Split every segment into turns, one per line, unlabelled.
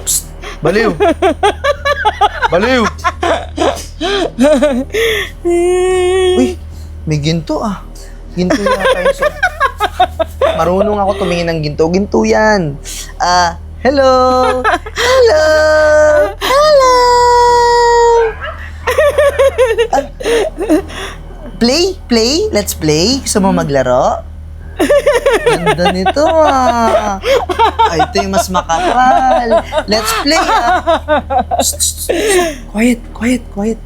Psst! Baliw! Baliw! Uy, may ginto ah. Ginto yata yung marunong ako tumingin ng ginto. Ginto yan. Hello! Hello! Hello! Play? Play? Let's play? Gusto mo maglaro? Ganda nito ah. Ay, ito yung mas makapal. Let's play ah. Shh, shh, shh. Quiet, quiet, quiet.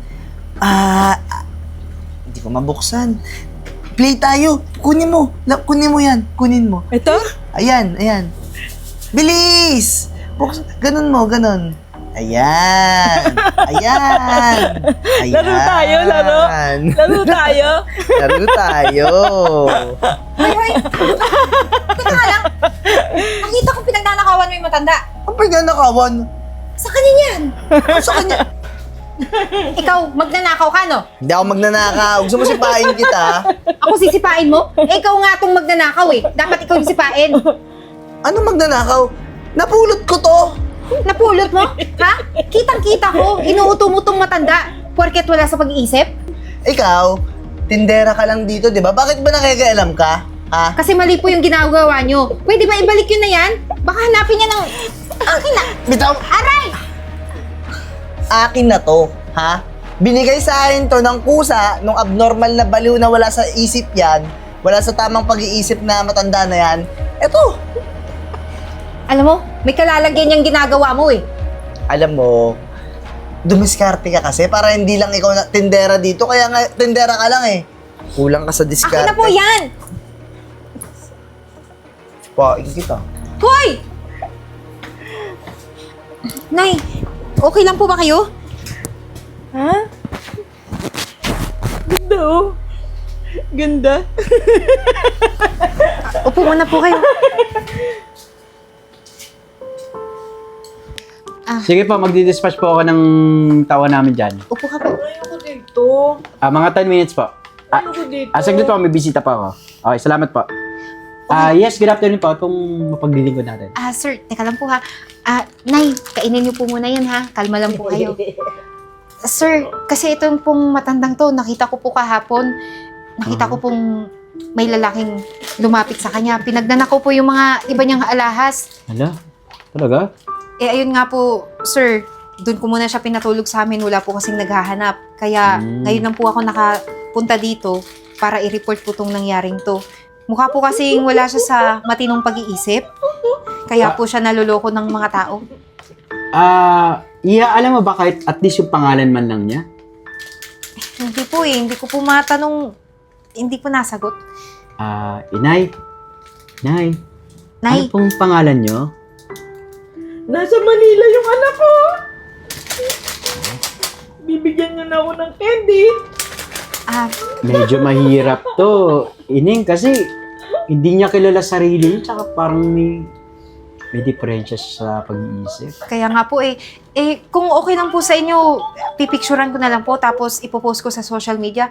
Hindi ko mabuksan. Play tayo. Kunin mo. Kunin mo yan. Kunin mo.
Ito?
Ayan, ayan. Bilis! Ganun mo, ganun. Ayan. Ayan. Ayan.
Laro tayo, laro? Laro tayo?
Laro tayo.
Hoy! Teka nga lang. Nakita ko pinagnanakawan mo yung matanda.
Ang pagnanakawan.
Sa kanya yan.
Sa kanya.
Ikaw, magnanakaw ka, no?
Hindi ako magnanakaw. Gusto mo sipain kita?
Ako sisipain mo? Eh, ikaw nga tong magnanakaw eh. Dapat ikaw yung sipain.
Ano magnanakaw? Napulot ko to.
Napulot mo? Ha? Kitang-kita ko. Inuuto mo tong matanda. Porket wala sa pag-iisip?
Ikaw, tindera ka lang dito, di ba? Bakit ba nakikialam ka? Ha?
Kasi mali po yung ginagawa nyo. Pwede ba ibalik yun na yan? Baka hanapin niya ng... Akin na!
Bitaw!
Aray!
Akin na to, ha? Binigay sa akin to ng kusa, nung abnormal na baliw na wala sa isip yan, wala sa tamang pag-iisip na matanda na yan. Eto!
Alam mo, may kalalagyan niyang ginagawa mo eh.
Alam mo, dumiskarte ka kasi para hindi lang ikaw na tindera dito, kaya nga tindera ka lang eh. Kulang ka sa diskarte.
Akin na po yan!
Paing kita.
Hoy! Nay, okay lang po ba kayo?
Ha? Ganda oh. Ganda.
Upo muna po kayo.
Sige po, magdi-dispatch po ako ng tawa namin dyan.
Upo ka po.
Ayoko dito.
Mga 10 minutes po.
Ayoko dito.
Saglit po, may bisita pa ako. Okay, salamat po. Yes, good afternoon po. Itong mapaglilingkod natin.
Sir, teka lang po ha. Nay, kainin niyo po muna yan ha. Kalma lang po kayo. Sir, kasi itong pong matandang to, nakita ko po kahapon. Nakita ko pong may lalaking lumapit sa kanya. Pinagnanakaw po yung mga iba niyang alahas.
Hala? Talaga?
Eh, ayun nga po, sir, doon ko muna siya pinatulog sa amin. Wala po kasing naghahanap. Kaya, ngayon lang po ako nakapunta dito para i-report po tong nangyaring to. Mukha po kasing wala siya sa matinong pag-iisip. Kaya po siya naloloko ng mga tao.
Alam mo ba kahit at least yung pangalan man lang niya?
Hindi po eh. Hindi ko po matanong. Hindi po nasagot.
Inay? Nay?
Nay,
Ano pong pangalan niyo?
Nasa Manila yung anak ko. Bibigyan niyo na ako ng candy.
Medyo mahirap to. Ining kasi hindi niya kilala sarili niya, tsaka parang may diferensya sa pag-iisip.
kaya nga po eh. Eh, kung okay lang po sa inyo, pipicturean ko na lang po tapos ipopost ko sa social media.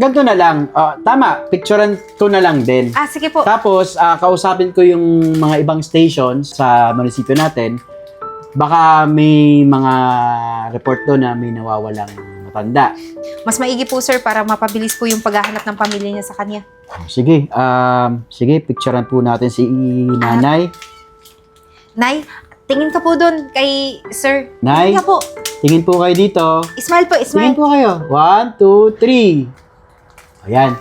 Ganito na lang. Tama, picturean ko na lang din.
Sige po.
Tapos, kausapin ko yung mga ibang stations sa munisipyo natin. Baka may mga report doon na may nawawalang matanda.
Mas maigi po sir para mapabilis po yung paghahanap ng pamilya niya sa kanya.
Sige, picturean po natin si nanay.
Nay, tingin ka po doon kay sir.
Nay?
Tingin ka po.
Tingin po kayo dito.
Smile po, smile.
Tingin po kayo. 1, 2, 3. Ayan.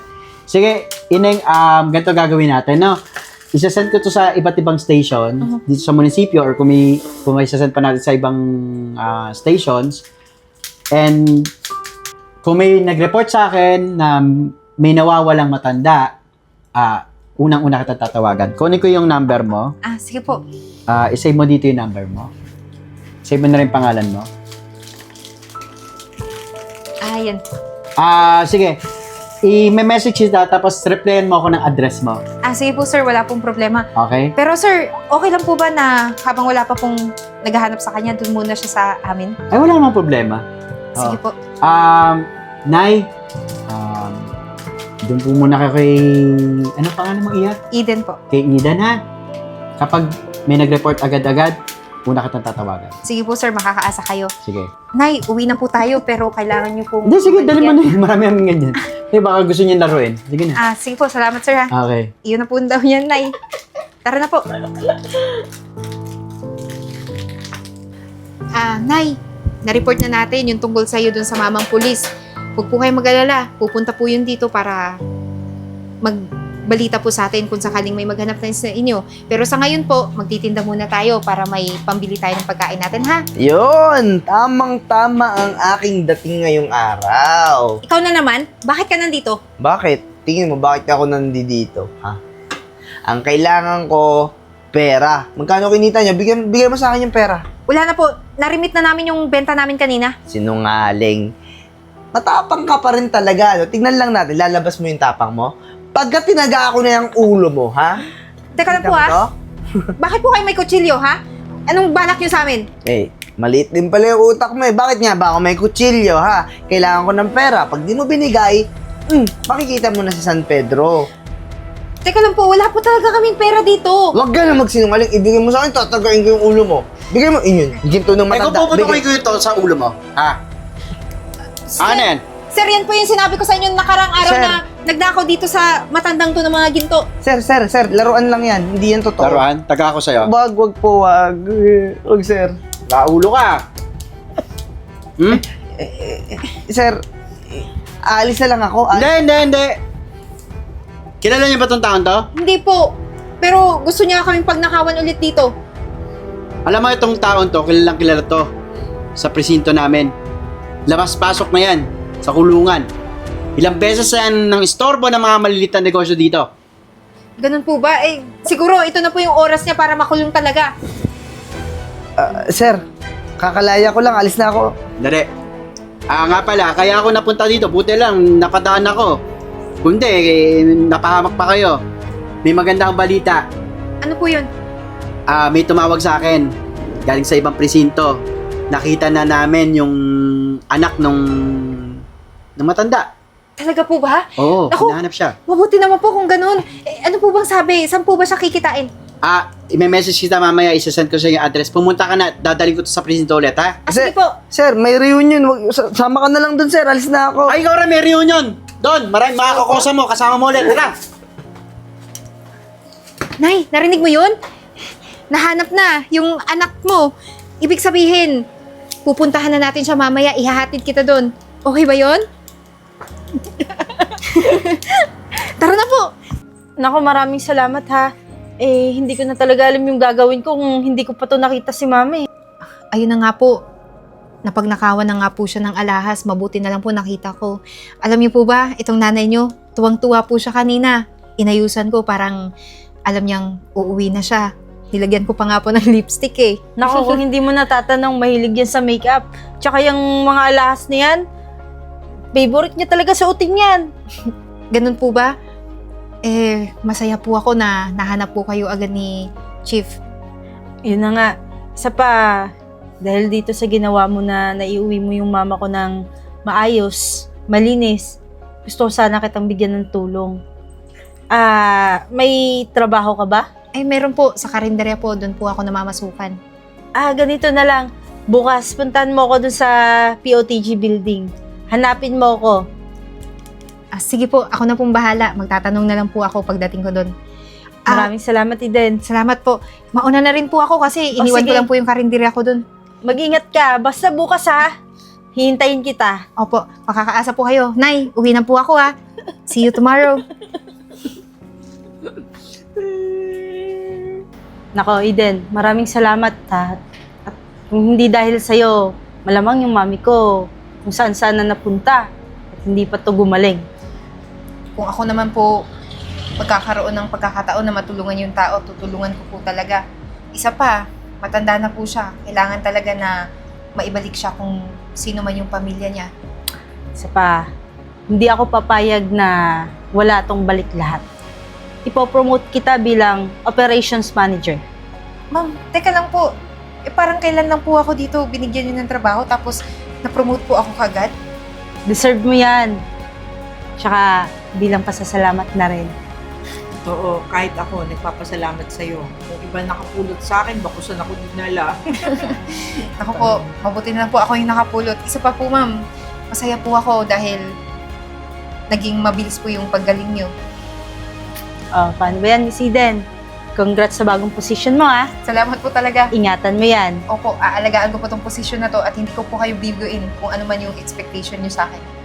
Sige, Ineng, ganito gagawin natin, no? Isasend ko to sa iba't ibang station dito sa munisipyo or kung may isasend pa natin sa ibang stations. And kung may nag-report sa akin na may nawawalang matanda, unang-una kita tatawagan. Kunin ko yung number mo.
Sige po.
I-save mo dito yung number mo. Save mo na rin pangalan mo.
Yan.
Sige. I-message kita tapos replyan mo ako ng address mo.
Sige po sir, wala pong problema.
Okay?
Pero sir, okay lang po ba na habang wala pa pong naghahanap sa kanya, dun muna siya sa amin?
Ay, wala namang problema.
Sige po.
Nay, doon po muna kayo kay... Ano pangalan mo, Iya?
Eden po.
Kay Eden, ha? Kapag may nag-report agad-agad, una kitang tatawagan.
Sige po sir, makakaasa kayo.
Sige.
Nay, uwi na po tayo pero kailangan niyo pong...
Hindi, sige, dali mo na
balikan.
yun. Marami kami ganyan. Baka gusto niyo laruin. Sige na.
Sige po, salamat sir ha.
Okay.
Iyon na po daw yan, Nay. Tara na po. Nay, na-report na natin yung tungkol sa'yo dun sa mamang pulis. Huwag po kayo mag-alala. Pupunta po yun dito para magbalita po sa atin kung sakaling may maghanap na sa inyo. Pero sa ngayon po, magtitinda muna tayo para may pambili tayo ng pagkain natin, ha?
Yun! Tamang-tama ang aking dating ngayong araw.
Ikaw na naman, bakit ka nandito?
Bakit? Tingin mo, bakit ako nandito? Ha? Ang kailangan ko, pera. Magkano kinita niya? Bigyan mo sa akin yung pera.
Wala na po, narimit na namin yung benta namin kanina.
Sinungaling. Matapang ka pa rin talaga. No? Tignan lang natin, lalabas mo yung tapang mo. Pagka tinaga ako na yung ulo mo, ha?
Teka lang po
Kita mo to?
Bakit po kayo may kutsilyo, ha? Anong balak nyo sa amin?
Eh, maliit din pala yung utak mo eh. Bakit nga ba ako may kutsilyo, ha? Kailangan ko ng pera. Pag di mo binigay, makikita mo na sa San Pedro.
Teka lang po, wala po talaga kaming pera dito.
Huwag ka na magsinungaling. Ibigay mo sa akin, tatagain ko yung ulo mo. Bigay mo, yun. Ginto ng
Ay, kung
matanda.
puputukoy ko ito sa ulo mo, ha? Ano yan?
Sir, yan po yung sinabi ko sa inyo nakarang araw
Sir.
na nagnakaw dito sa matandang to ng mga ginto.
Sir, laruan lang yan. Hindi yan totoo.
Laruan, taga ako sa'yo.
Wag po, wag. Wag, sir.
Laulo ka. Hmm?
Sir, aalis na lang ako.
Hindi. Kilala niyo ba tong taon to?
Hindi po. Pero gusto niya kaming pagnakawan ulit dito.
Alam mo itong taon to, kilalang kilala to. Sa presinto namin. Labas-pasok na yan. Sa kulungan. Ilang beses yan ng istorbo ng mga maliliit na negosyo dito.
Ganun po ba? Eh, siguro ito na po yung oras niya para makulong talaga.
Sir, kakalaya ko lang. Alis na ako.
Dali. Nga pala, kaya ako napunta dito. Buti lang, napadaan ako. Kundi, napahamak pa kayo. May maganda akong balita.
Ano po yun?
May tumawag sa akin. Galing sa ibang presinto. Nakita na namin yung anak nung matanda.
Talaga po ba?
Oo,
Naku!
hinahanap siya.
Mabuti naman po kung ganun. Eh, ano po bang sabi? Saan po ba siya kikitain?
I-message kita mamaya, isasend ko sa yung address. Pumunta ka na, dadaling ko to sa presinto ulit, ha?
Sige po.
Sir, may reunion. Sama ka na lang dun, sir. Alis na ako.
Ay, ikaw rin, may reunion! Doon, maraming makakakosa mo, kasama mo ulit, tara!
Nay, narinig mo yun? Nahanap na yung anak mo. Ibig sabihin, pupuntahan na natin siya mamaya, ihahatid kita doon. Okay ba yun? Tara na po!
Naku, maraming salamat ha. Eh, hindi ko na talaga alam yung gagawin ko kung hindi ko pa to nakita si mama eh.
Ayun na nga po. Napagnakawan na nga po siya ng alahas. Mabuti na lang po nakita ko. Alam niyo po ba, itong nanay niyo, tuwang-tuwa po siya kanina. Inayusan ko, parang alam niyang uuwi na siya. Nilagyan ko pa nga po ng lipstick eh.
Naku, kung hindi mo natatanong, mahilig yan sa makeup. Tsaka yung mga alahas na yan, favorite niya talaga sa uting yan.
Ganun po ba? Eh, masaya po ako na nahanap po kayo agad ni Chief.
Yun na nga. Isa pa, dahil dito sa ginawa mo na naiuwi mo yung mama ko ng maayos, malinis, gusto ko sana kitang bigyan ng tulong. May trabaho ka ba?
Ay, meron po. Sa karinderya po, doon po ako namamasukan.
Ganito na lang. Bukas, puntahan mo ako dun sa POTG building. Hanapin mo ako.
Sige po, ako na pong bahala. Magtatanong na lang po ako pagdating ko doon.
Maraming salamat, Eden.
Salamat po. Mauna na rin po ako kasi iniwan ko
sige.
lang po yung karinderya ko doon.
Mag-ingat ka. Basta bukas ha. Hihintayin kita.
Opo, makakaasa po kayo. Nay, uwi na po ako ha. See you tomorrow.
Nako, Eden, maraming salamat ha. At kung hindi dahil sa'yo, malamang yung mami ko kung saan-saan na napunta at hindi pa to gumaling.
Kung ako naman po magkakaroon ng pagkakataon na matulungan yung tao, tutulungan ko po talaga. Isa pa, matanda na po siya. Kailangan talaga na maibalik siya kung sino man yung pamilya niya.
Isa pa, hindi ako papayag na wala tong balik lahat. Ipopromote kita bilang operations manager.
Ma'am, teka lang po. Parang kailan lang po ako dito binigyan niyo ng trabaho tapos na-promote po ako kagad?
Deserve mo yan. Tsaka, bilang pasasalamat na rin.
Totoo, kahit ako, nagpapasalamat sa'yo. Kung iba nakapulot sa akin, bako saan ako dinala.
Ako po, mabuti na lang po ako yung nakapulot. Isa pa po, ma'am, masaya po ako dahil naging mabilis po yung paggaling nyo.
Oh, paano ba yan, Miss Eden? Congrats sa bagong position mo, ah.
Salamat po talaga.
Ingatan mo yan.
Opo, aalagaan ko po tong posisyon na to at hindi ko po kayo bibiguin kung ano man yung expectation nyo sa akin.